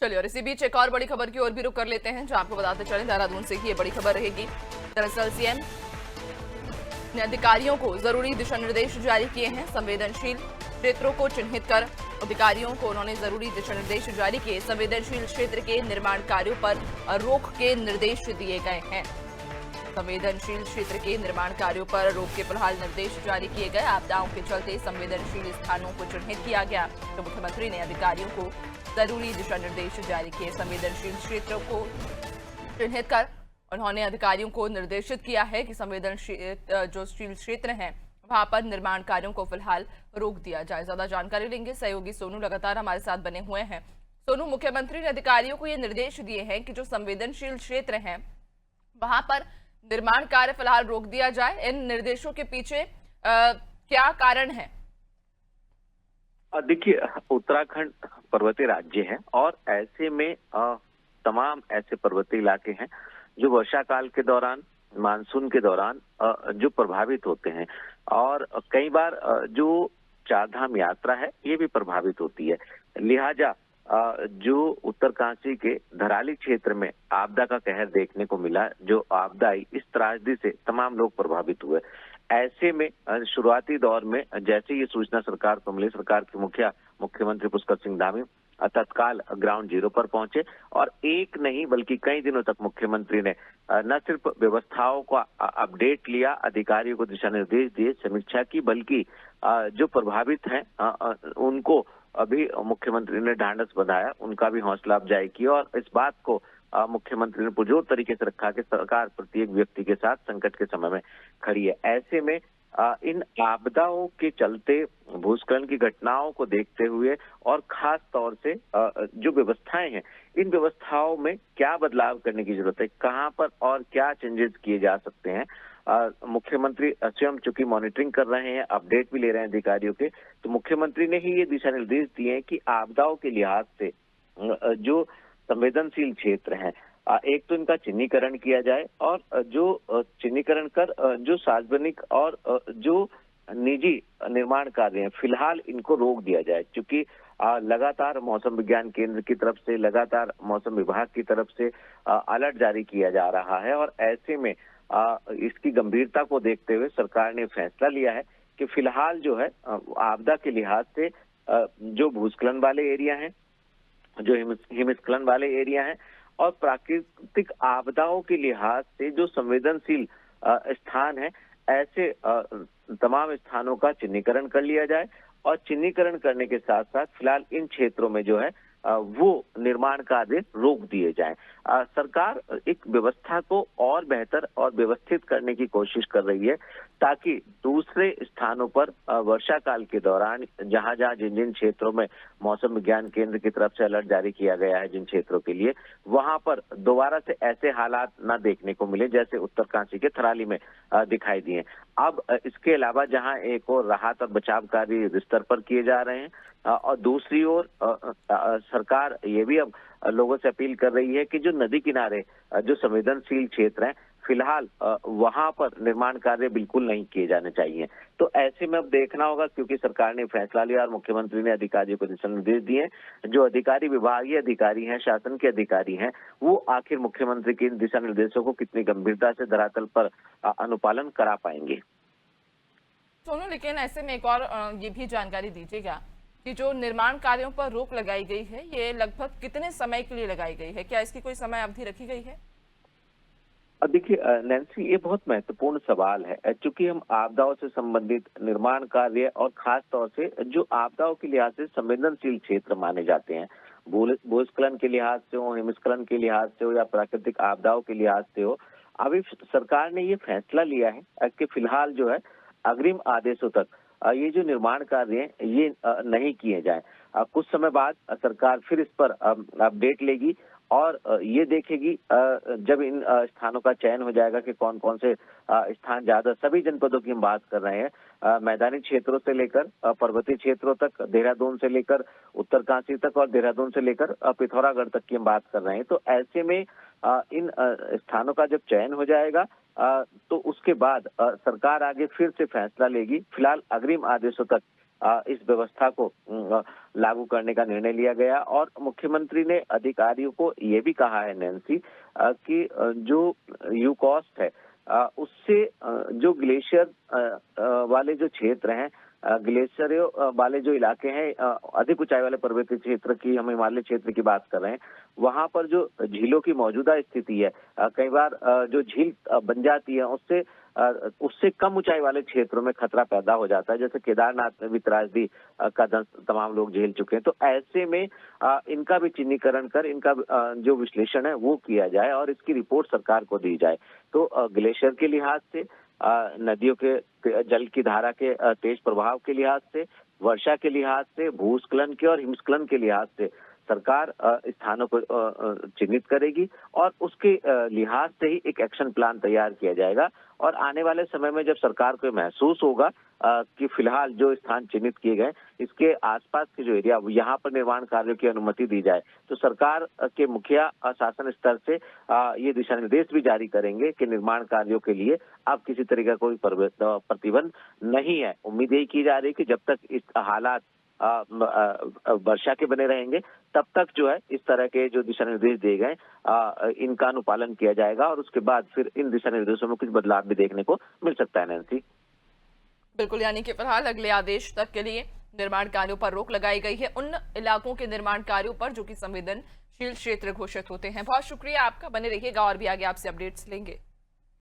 चलिए, और इसी बीच एक और बड़ी खबर की ओर भी रुख कर लेते हैं, जहां आपको बताते चलें देहरादून से ही ये बड़ी खबर रहेगी। दरअसल सीएम ने अधिकारियों को जरूरी दिशा निर्देश जारी किए हैं। संवेदनशील क्षेत्रों को चिन्हित कर अधिकारियों को उन्होंने जरूरी दिशा निर्देश जारी किए। संवेदनशील क्षेत्र के निर्माण कार्यों पर रोक के निर्देश दिए गए हैं। संवेदनशील क्षेत्र के निर्माण कार्यों पर रोक के फिलहाल निर्देश जारी किए गए। आपदाओं के चलते संवेदनशील स्थानों को चिन्हित किया गया, तो मुख्यमंत्री ने अधिकारियों को जरूरी दिशा निर्देश जारी किए। संवेदनशील क्षेत्रों को चिन्हित कर उन्होंने अधिकारियों को निर्देशित किया है कि संवेदनशील जो क्षेत्र हैं वहां पर निर्माण कार्यों को फिलहाल रोक दिया जाए। ज्यादा जानकारी लेंगे, सहयोगी सोनू लगातार हमारे साथ बने हुए हैं। सोनू, मुख्यमंत्री ने अधिकारियों को ये निर्देश दिए हैं कि जो संवेदनशील क्षेत्र हैं वहां पर निर्माण कार्य फिलहाल रोक दिया जाए। इन निर्देशों के पीछे क्या कारण है? देखिए, उत्तराखंड पर्वतीय राज्य है और ऐसे में तमाम ऐसे पर्वतीय इलाके हैं जो वर्षा काल के दौरान, मानसून के दौरान जो प्रभावित होते हैं और कई बार जो चारधाम यात्रा है ये भी प्रभावित होती है। लिहाजा जो उत्तरकाशी के धराली क्षेत्र में आपदा का कहर देखने को मिला, जो आपदा आई, इस त्रासदी से तमाम लोग प्रभावित हुए। ऐसे में शुरुआती दौर में जैसे ये सूचना सरकार को मिली, सरकार के मुख्यमंत्री पुष्कर सिंह धामी तत्काल ग्राउंड जीरो पर पहुंचे और एक नहीं बल्कि कई दिनों तक मुख्यमंत्री ने न सिर्फ व्यवस्थाओं का अपडेट लिया, अधिकारियों को दिशा निर्देश दिए, समीक्षा की, बल्कि जो प्रभावित हैं उनको अभी मुख्यमंत्री ने ढांढस बंधाया, उनका भी हौसला अफजाई की और इस बात को मुख्यमंत्री ने पुरजोर तरीके से रखा कि सरकार प्रत्येक व्यक्ति के साथ संकट के समय में खड़ी है। ऐसे में इन आपदाओं के चलते भूस्खलन की घटनाओं को देखते हुए और खास तौर से जो व्यवस्थाएं हैं, इन व्यवस्थाओं में क्या बदलाव करने की जरूरत है, कहां पर और क्या चेंजेस किए जा सकते हैं। मुख्यमंत्री स्वयं चूंकि मॉनिटरिंग कर रहे हैं, अपडेट भी ले रहे हैं अधिकारियों के, तो मुख्यमंत्री ने ही ये दिशा निर्देश दिए हैं कि आपदाओं के लिहाज से जो संवेदनशील क्षेत्र हैं, एक तो इनका चिन्हीकरण किया जाए और जो चिन्हीकरण कर जो सार्वजनिक और जो निजी निर्माण कार्य हैं फिलहाल इनको रोक दिया जाए, क्योंकि लगातार मौसम विज्ञान केंद्र की तरफ से, लगातार मौसम विभाग की तरफ से अलर्ट जारी किया जा रहा है और ऐसे में इसकी गंभीरता को देखते हुए सरकार ने फैसला लिया है कि फिलहाल जो है आपदा के लिहाज से जो भूस्खलन वाले एरिया हैं, जो हिमस्खलन वाले एरिया हैं और प्राकृतिक आपदाओं के लिहाज से जो संवेदनशील स्थान है, ऐसे तमाम स्थानों का चिन्हीकरण कर लिया जाए और चिन्हीकरण करने के साथ साथ फिलहाल इन क्षेत्रों में जो है वो निर्माण कार्य रोक दिए जाएं। सरकार एक व्यवस्था को और बेहतर और व्यवस्थित करने की कोशिश कर रही है ताकि दूसरे स्थानों पर वर्षा काल के दौरान जहां जहां जिन जिन क्षेत्रों में मौसम विज्ञान केंद्र की तरफ से अलर्ट जारी किया गया है जिन क्षेत्रों के लिए, वहां पर दोबारा से ऐसे हालात न देखने को मिले जैसे उत्तरकाशी के थराली में दिखाई दिए। अब इसके अलावा जहां एक और राहत और बचाव कार्य स्तर पर किए जा रहे हैं और दूसरी ओर सरकार ये भी अब लोगों से अपील कर रही है कि जो नदी किनारे जो संवेदनशील क्षेत्र हैं फिलहाल वहां पर निर्माण कार्य बिल्कुल नहीं किए जाने चाहिए। तो ऐसे में अब देखना होगा, क्योंकि सरकार ने फैसला लिया और मुख्यमंत्री ने अधिकारियों को दिशा निर्देश दिए, जो अधिकारी विभागीय अधिकारी हैं, शासन के अधिकारी हैं, वो आखिर मुख्यमंत्री के इन दिशा निर्देशों को कितनी गंभीरता से धरातल पर अनुपालन करा पाएंगे। सोनू, लेकिन ऐसे में एक और ये भी जानकारी दीजिएगा कि जो निर्माण कार्यों पर रोक लगाई गई है, ये लगभग कितने समय के लिए लगाई गई है? क्या इसकी कोई समय अवधि रखी गई है? देखिए नैन्सी, ये बहुत महत्वपूर्ण सवाल है, क्योंकि हम आपदाओं से संबंधित निर्माण कार्य और खास तौर से जो आपदाओं के लिहाज से संवेदनशील क्षेत्र माने जाते हैं, भूस्खलन के लिहाज से हो, हिमस्खलन के लिहाज से हो या प्राकृतिक आपदाओं के लिहाज से हो, अभी सरकार ने ये फैसला लिया है कि फिलहाल जो है अग्रिम आदेशों तक ये जो निर्माण कार्य हैं ये नहीं किए जाएं। कुछ समय बाद सरकार फिर इस पर अपडेट लेगी और ये देखेगी जब इन स्थानों का चयन हो जाएगा कि कौन कौन से स्थान ज्यादा, सभी जनपदों की हम बात कर रहे हैं, मैदानी क्षेत्रों से लेकर पर्वतीय क्षेत्रों तक, देहरादून से लेकर उत्तरकाशी तक और देहरादून से लेकर पिथौरागढ़ तक की हम बात कर रहे हैं। तो ऐसे में इन स्थानों का जब चयन हो जाएगा तो उसके बाद सरकार आगे फिर से फैसला लेगी। फिलहाल अग्रिम आदेशों तक इस व्यवस्था को लागू करने का निर्णय लिया गया। और मुख्यमंत्री ने अधिकारियों को ये भी कहा है नैन्सी कि जो यू कॉस्ट है उससे जो ग्लेशियर वाले जो क्षेत्र हैं, ग्लेशियरों वाले जो इलाके हैं, अधिक ऊंचाई वाले पर्वतीय क्षेत्र की, हम हिमालय क्षेत्र की बात कर रहे हैं, वहां पर जो झीलों की मौजूदा स्थिति है, कई बार जो झील बन जाती है उससे कम ऊंचाई वाले क्षेत्रों में खतरा पैदा हो जाता है। जैसे केदारनाथ में भी त्रासदी का तमाम लोग झेल चुके हैं। तो ऐसे में इनका भी चिन्हीकरण कर इनका जो विश्लेषण है वो किया जाए और इसकी रिपोर्ट सरकार को दी जाए। तो ग्लेशियर के लिहाज से, नदियों के जल की धारा के तेज प्रभाव के लिहाज से, वर्षा के लिहाज से, भूस्खलन के और हिमस्खलन के लिहाज से सरकार स्थानों को चिन्हित करेगी और उसके लिहाज से ही एक एक्शन प्लान तैयार किया जाएगा। और आने वाले समय में जब सरकार को महसूस होगा कि फिलहाल जो स्थान चिन्हित किए गए इसके आसपास के जो एरिया, यहाँ पर निर्माण कार्यों की अनुमति दी जाए, तो सरकार के मुखिया शासन स्तर से ये दिशा निर्देश भी जारी करेंगे कि निर्माण कार्यों के लिए अब किसी तरह का कोई प्रतिबंध नहीं है। उम्मीद यही की जा रही है कि जब तक इस हालात वर्षा के बने रहेंगे तब तक जो है इस तरह के जो दिशा निर्देश दिए गए इनका अनुपालन किया जाएगा और उसके बाद फिर इन दिशा निर्देशों में कुछ बदलाव भी देखने को मिल सकता है। नैन्सी, बिल्कुल, यानी कि फिलहाल अगले आदेश तक के लिए निर्माण कार्यों पर रोक लगाई गई है उन इलाकों के निर्माण कार्यों पर जो कि संवेदनशील क्षेत्र घोषित होते हैं। बहुत शुक्रिया आपका, बने रहिएगा और भी आगे आपसे अपडेट्स लेंगे।